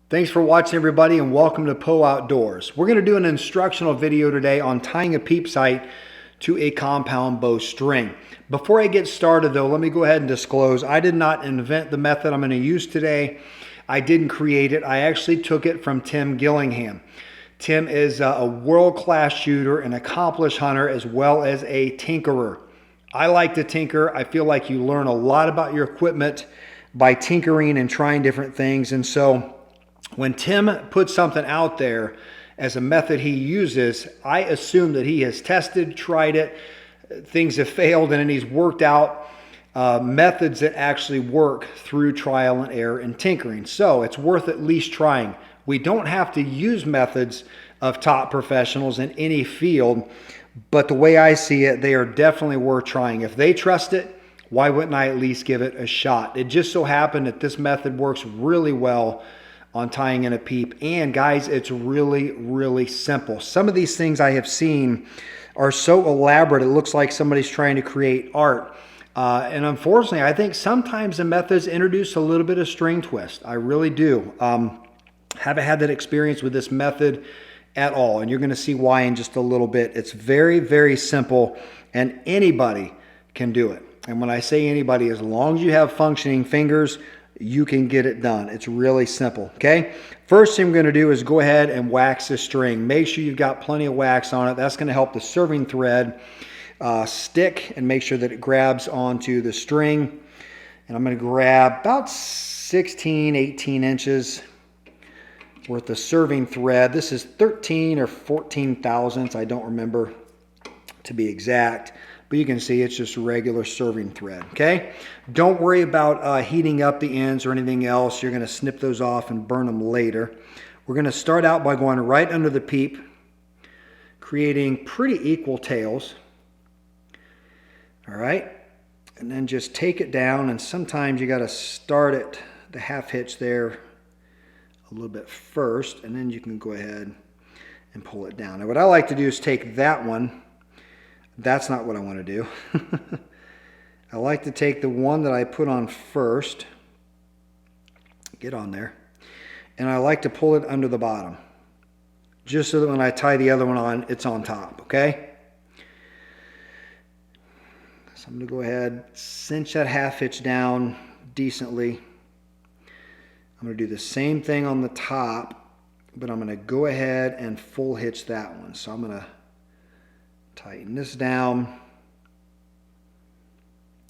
Thanks for watching, everybody, and welcome to Poe Outdoors. We're going to do an instructional video today on tying a peep sight to a compound bowstring. Before I get started, though, let me go ahead and disclose I did not invent the method I'm going to use today. I didn't create it. I actually took it from Tim Gillingham. Tim is a world-class shooter, an accomplished hunter, as well as a tinkerer. I like to tinker. I feel like you learn a lot about your equipment by tinkering and trying different things. And so when Tim puts something out there as a method he uses, I assume that he has tested, tried it, things have failed, and then he's worked out methods that actually work through trial and error and tinkering. So it's worth at least trying. We don't have to use methods of top professionals in any field, but the way I see it, they are definitely worth trying. If they trust it, why wouldn't I at least give it a shot? It just so happened that this method works really well on tying in a peep. And guys, it's really, really simple. Some of these things I have seen are so elaborate, it looks like somebody's trying to create art. And unfortunately, I think sometimes the methods introduce a little bit of string twist. I really do. Haven't had that experience with this method at all. And you're going to see why in just a little bit. It's very, very simple, and anybody can do it. And when I say anybody, as long as you have functioning fingers, you can get it done. It's really simple, okay? First thing we're going to do is go ahead and wax the string. Make sure you've got plenty of wax on it. That's going to help the serving thread stick and make sure that it grabs onto the string. And I'm going to grab about 16, 18 inches worth of serving thread. This is 13 or 14 thousandths. I don't remember to be exact. But you can see it's just regular serving thread, okay? Don't worry about heating up the ends or anything else. You're going to snip those off and burn them later. We're going to start out by going right under the peep, creating pretty equal tails. All right? And then just take it down, and sometimes you got to start at the half hitch there a little bit first, and then you can go ahead and pull it down. Now what I like to do is take that one. That's not what I want to do. I like to take the one that I put on first, get on there, and I like to pull it under the bottom, just so that when I tie the other one on, it's on top, okay? So I'm going to go ahead, cinch that half hitch down decently. I'm going to do the same thing on the top, but I'm going to go ahead and full hitch that one. So I'm going to tighten this down.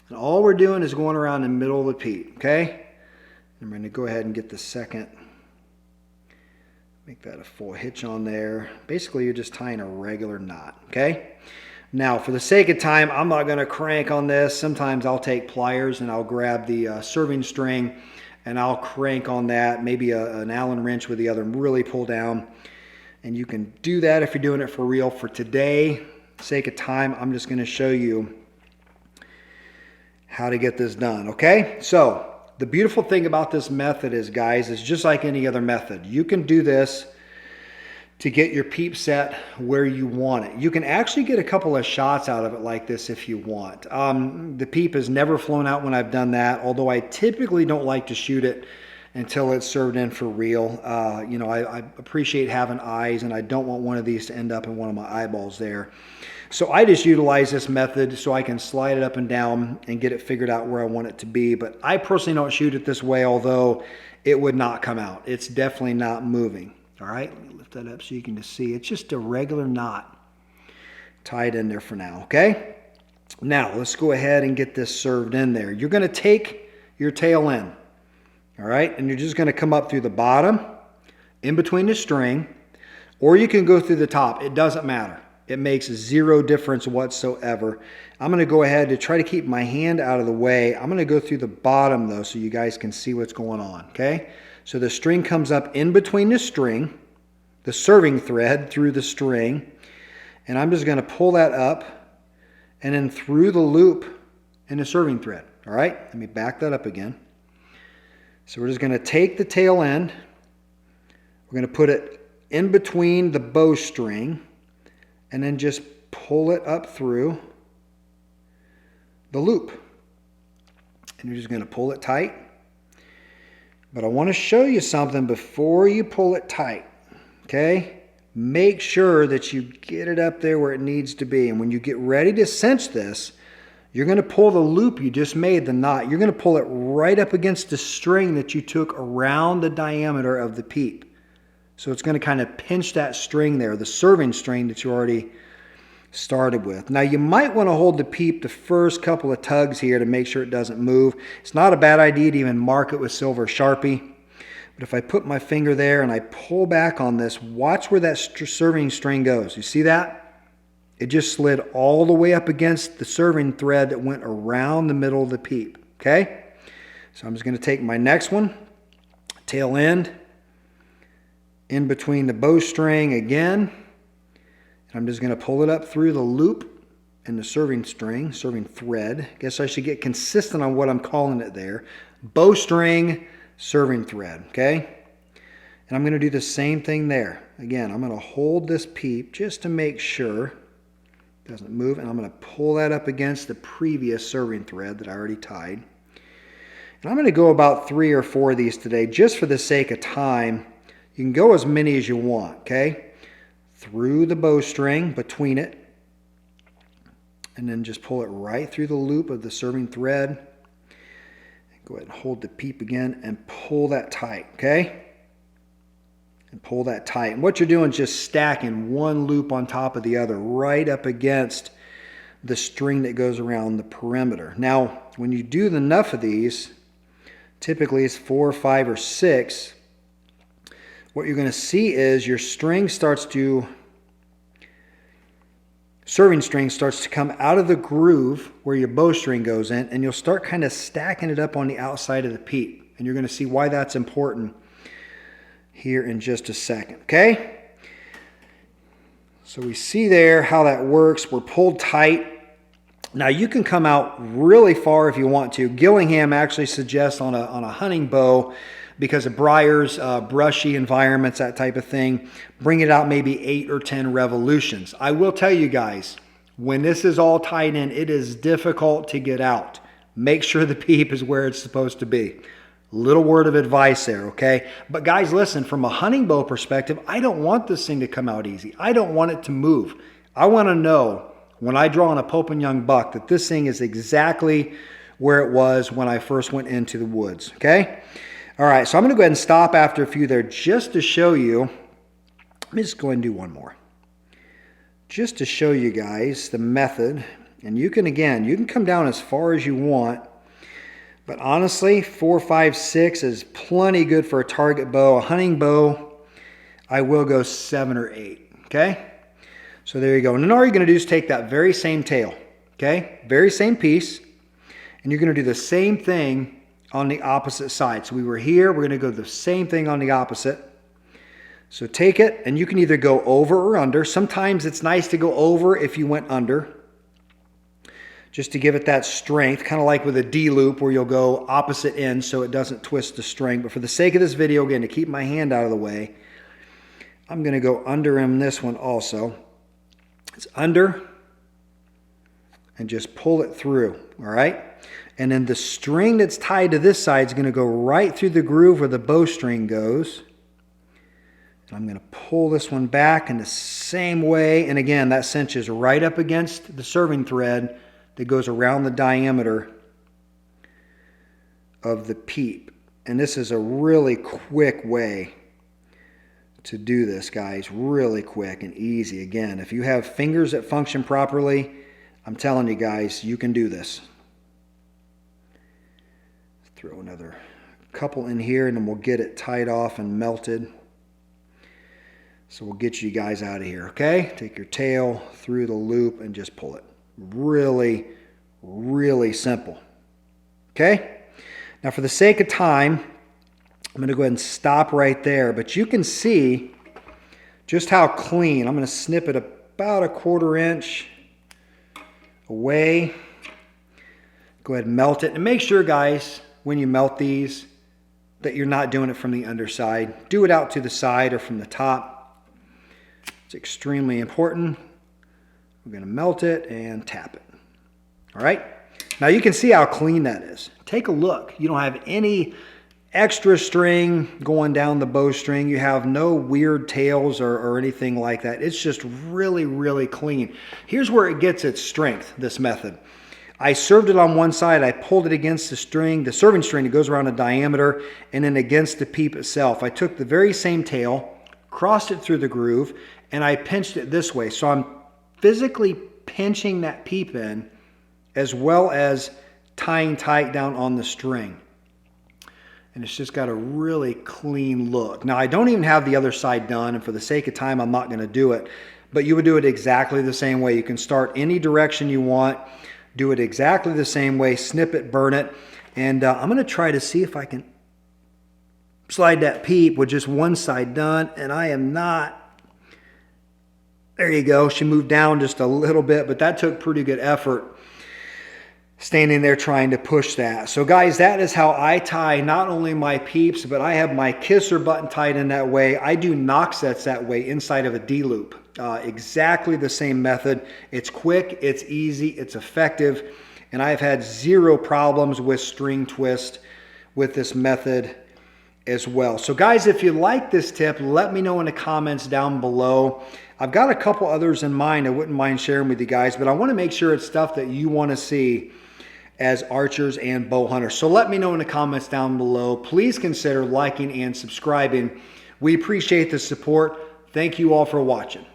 And all we're doing is going around the middle of the peep, okay? I'm going to go ahead and get the second. Make that a full hitch on there. Basically, you're just tying a regular knot, okay? Now, for the sake of time, I'm not going to crank on this. Sometimes I'll take pliers and I'll grab the serving string and I'll crank on that, maybe an Allen wrench with the other, and really pull down. And you can do that if you're doing it for real. For today, sake of time, I'm just going to show you how to get this done, okay? So the beautiful thing about this method is, guys, it's just like any other method. You can do this to get your peep set where you want it. You can actually get a couple of shots out of it like this if you want. The peep has never flown out when I've done that, although I typically don't like to shoot it until it's served in for real. You know, I appreciate having eyes, and I don't want one of these to end up in one of my eyeballs there. So I just utilize this method so I can slide it up and down and get it figured out where I want it to be. But I personally don't shoot it this way, although it would not come out. It's definitely not moving. All right, let me lift that up so you can just see. It's just a regular knot tied in there for now, okay? Now, let's go ahead and get this served in there. You're going to take your tail in. All right, and you're just going to come up through the bottom, in between the string, or you can go through the top. It doesn't matter. It makes zero difference whatsoever. I'm going to go ahead to try to keep my hand out of the way. I'm going to go through the bottom, though, so you guys can see what's going on, okay? So the string comes up in between the string, the serving thread through the string, and I'm just going to pull that up and then through the loop in the serving thread, all right? Let me back that up again. So we're just going to take the tail end, we're going to put it in between the bowstring, and then just pull it up through the loop. And you're just going to pull it tight, But I want to show you something before you pull it tight, okay? Make sure that you get it up there where it needs to be. And when you get ready to cinch this, you're going to pull the loop you just made, the knot. You're going to pull it right up against the string that you took around the diameter of the Peep. So it's going to kind of pinch that string there, the serving string that you already started with. Now you might want to hold the Peep the first couple of tugs here to make sure it doesn't move. It's not a bad idea to even mark it with silver Sharpie. But if I put my finger there and I pull back on this, watch where that serving string goes. You see that? It just slid all the way up against the serving thread that went around the middle of the Peep. Okay? So I'm just going to take my next one, tail end, in between the bowstring again. And I'm just going to pull it up through the loop in the serving string, serving thread. I guess I should get consistent on what I'm calling it there. Bowstring, serving thread. Okay? And I'm going to do the same thing there. Again, I'm going to hold this Peep just to make sure doesn't move, and I'm going to pull that up against the previous serving thread that I already tied. And I'm going to go about 3 or 4 of these today just for the sake of time. You can go as many as you want, okay? Through the bowstring, between it, and then just pull it right through the loop of the serving thread. Go ahead and hold the Peep again and pull that tight, okay? And pull that tight. And what you're doing is just stacking one loop on top of the other right up against the string that goes around the perimeter. Now, when you do enough of these, typically it's 4, 5, or 6, what you're going to see is your string starts to, serving string starts to come out of the groove where your bowstring goes in, and you'll start kind of stacking it up on the outside of the Peep. And you're going to see why that's important here in just a second, okay? So we see there how that works. We're pulled tight. Now you can come out really far if you want to. Gillingham actually suggests on a hunting bow, because of briars, brushy environments, that type of thing, bring it out maybe 8 or 10 revolutions. I will tell you guys, when this is all tied in, it is difficult to get out. Make sure the Peep is where it's supposed to be. Little word of advice there, okay? But guys, listen, from a hunting bow perspective, I don't want this thing to come out easy. I don't want it to move. I want to know when I draw on a Pope and Young buck that this thing is exactly where it was when I first went into the woods, okay? All right, so I'm going to go ahead and stop after a few there just to show you. Let me just go ahead and do one more. Just to show you guys the method. And you can, again, you can come down as far as you want. But honestly, 4, 5, 6 is plenty good for a target bow. A hunting bow, I will go 7 or 8, okay? So there you go. And then all you're going to do is take that very same tail, okay? Very same piece. And you're going to do the same thing on the opposite side. So we were here. We're going to go the same thing on the opposite. So take it, and you can either go over or under. Sometimes it's nice to go over if you went under, just to give it that strength, kind of like with a D loop where you'll go opposite ends so it doesn't twist the string. But for the sake of this video, again, to keep my hand out of the way, I'm going to go under in this one also. It's under, and just pull it through, all right? And then the string that's tied to this side is going to go right through the groove where the bowstring goes. And I'm going to pull this one back in the same way. And again, that cinches right up against the serving thread that goes around the diameter of the Peep. And this is a really quick way to do this, guys. Really quick and easy. Again, if you have fingers that function properly, I'm telling you guys, you can do this. Throw another couple in here and then we'll get it tied off and melted. So we'll get you guys out of here, okay? Take your tail through the loop and just pull it. Really, really simple. Okay? Now for the sake of time, I'm going to go ahead and stop right there. But you can see just how clean. I'm going to snip it about a 1/4 inch away. Go ahead and melt it. And make sure, guys, when you melt these, that you're not doing it from the underside. Do it out to the side or from the top. It's extremely important. We're going to melt it and tap it. All right? Now you can see how clean that is. Take a look. You don't have any extra string going down the bowstring. You have no weird tails or anything like that. It's just really, really clean. Here's where it gets its strength, this method. I served it on one side. I pulled it against the string, the serving string that goes around a diameter, and then against the Peep itself. I took the very same tail, crossed it through the groove, and I pinched it this way. So I'm physically pinching that Peep in as well as tying tight down on the string. And it's just got a really clean look. Now, I don't even have the other side done, and for the sake of time, I'm not going to do it. But you would do it exactly the same way. You can start any direction you want. Do it exactly the same way. Snip it, burn it. And I'm going to try to see if I can slide that Peep with just one side done. And I am not. There you go. She moved down just a little bit, but that took pretty good effort standing there trying to push that. So guys, that is how I tie not only my Peeps, but I have my kisser button tied in that way. I do knock sets that way inside of a D-loop. Exactly the same method. It's quick, it's easy, it's effective, and I've had zero problems with string twist with this method as well. So guys, if you like this tip, let me know in the comments down below. I've got a couple others in mind I wouldn't mind sharing with you guys, but I want to make sure it's stuff that you want to see as archers and bow hunters. So let me know in the comments down below. Please consider liking and subscribing. We appreciate the support. Thank you all for watching.